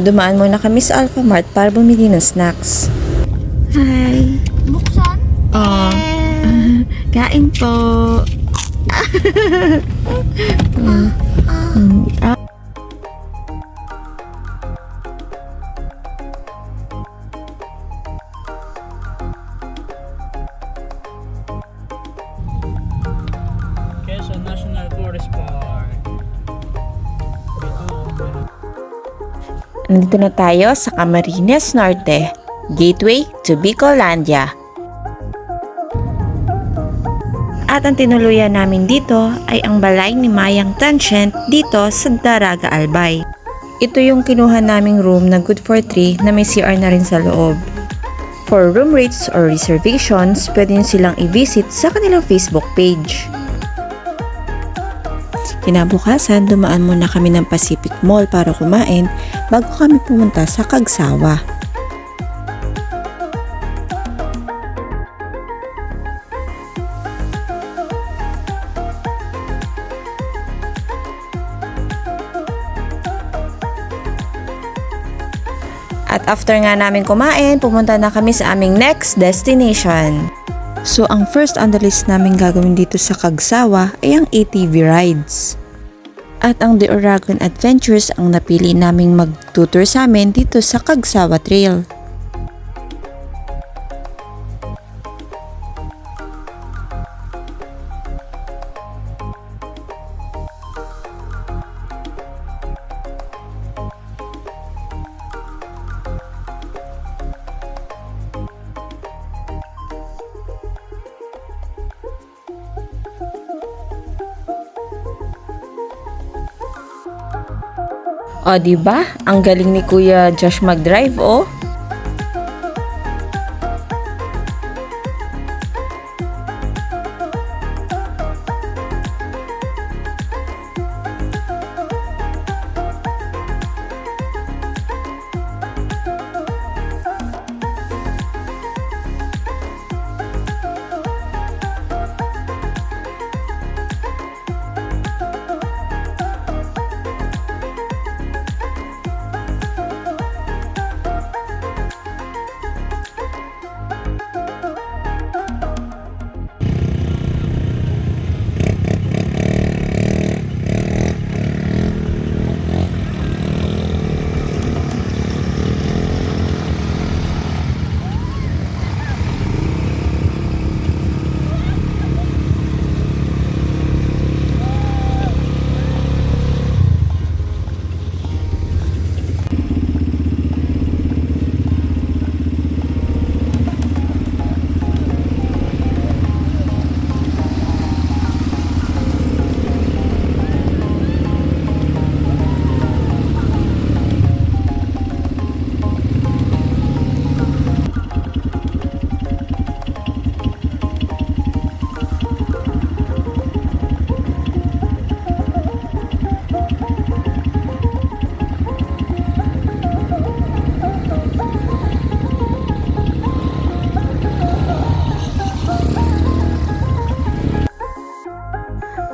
Dumaan muna kami sa Alfamart para bumili ng snacks. Hi! Buksan? Oh, kain po! Quezon National Forest Park. Nandito na tayo sa Camarines Norte, gateway to Bicolandia. At ang tinuluyan namin dito ay ang balay ni Mayang Transient dito sa Daraga Albay. Ito yung kinuha naming room na good for 3 na may CR na rin sa loob. For room rates or reservations, pwede nyo silang i-visit sa kanilang Facebook page. Kinabukasan, dumaan muna kami ng Pacific Mall para kumain bago kami pumunta sa Kagsawa. At after nga namin kumain, pumunta na kami sa aming next destination. So, ang first on the list namin gagawin dito sa Kagsawa ay ang ATV rides. At ang The Oragon Adventures ang napili naming mag-tutor sa amin dito sa Kagsawa Trail. O, diba? Ang galing ni Kuya Josh mag-drive, oh.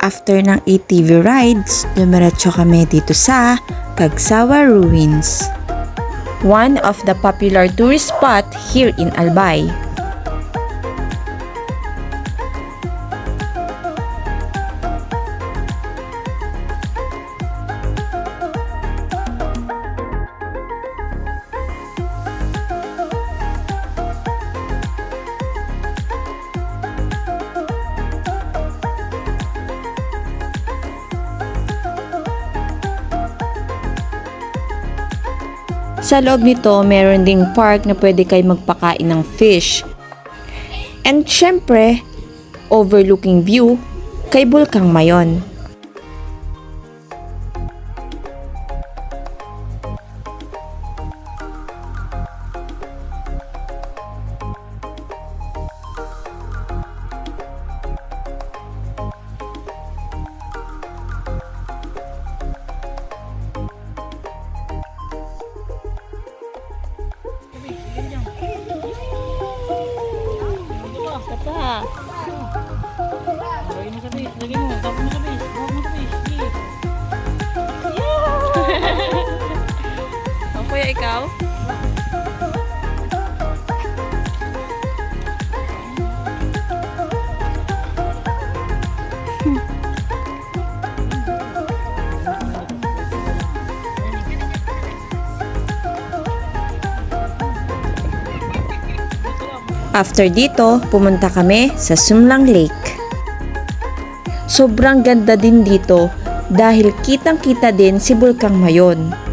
After ng ATV rides, dumiretso kami dito sa Kagsawa Ruins, one of the popular tourist spot here in Albay. Sa loob nito, meron ding park na pwede kayo magpakain ng fish. And syempre, overlooking view kay Bulkang Mayon. pa. Lagay mo sa base. Lagay mo. Tapos mo sa base. Huwag mo sa base. Sige. O kuya, Ikaw? After dito, pumunta kami sa Sumlang Lake. Sobrang ganda din dito dahil kitang-kita din si Bulkang Mayon.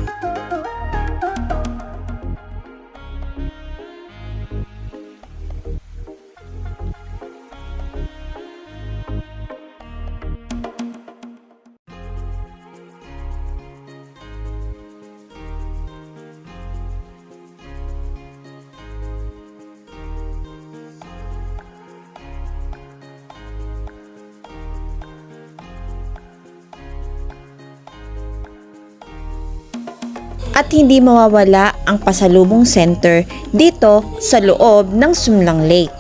At hindi mawawala ang pasalubong center dito sa loob ng Sumlang Lake.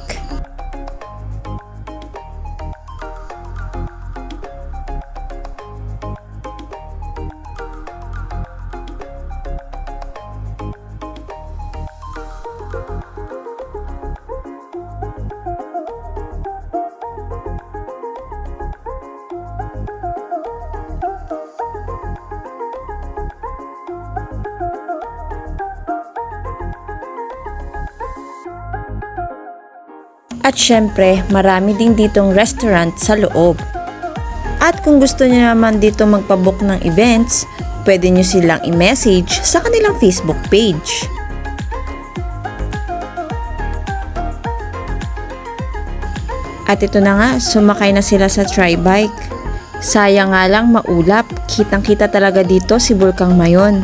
At syempre, marami din ditong restaurant sa loob. At kung gusto niyo naman dito magpabook ng events, pwede niyo silang i-message sa kanilang Facebook page. At ito na nga, sumakay na sila sa tri-bike. Sayang nga lang maulap, kitang-kita talaga dito si Bulkang Mayon.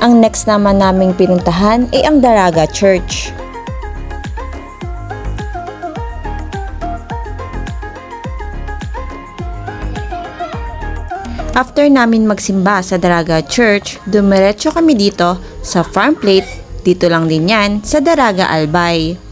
Ang next naman naming pinuntahan ay ang Daraga Church. After namin magsimba sa Daraga Church, dumiretso kami dito sa farm plate, dito lang din yan sa Daraga Albay.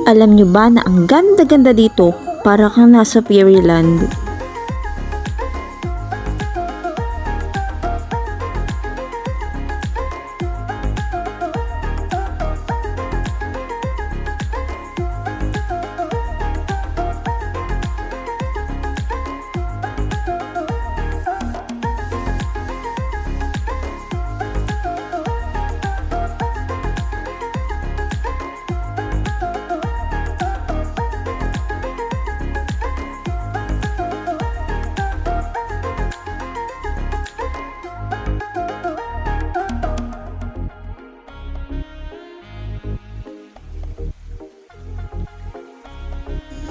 Alam nyo ba na ang ganda-ganda dito, para kang nasa Fairyland.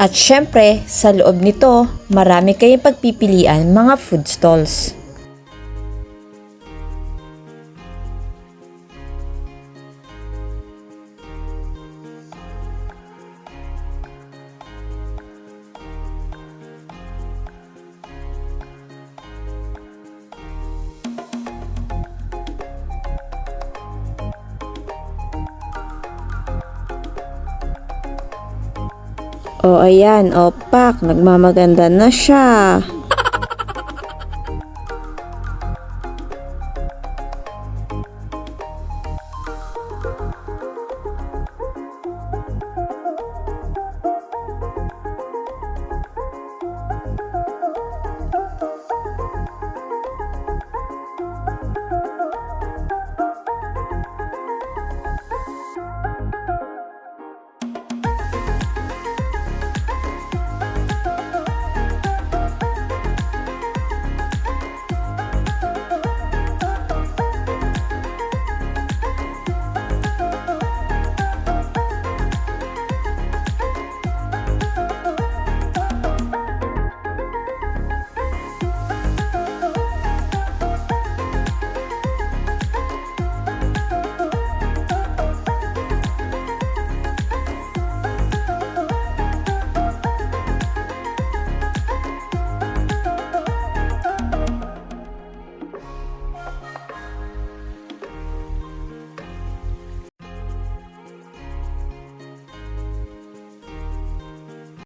At syempre, sa loob nito, marami kayong pagpipilian mga food stalls. O ayan, opak, nagmamaganda na siya.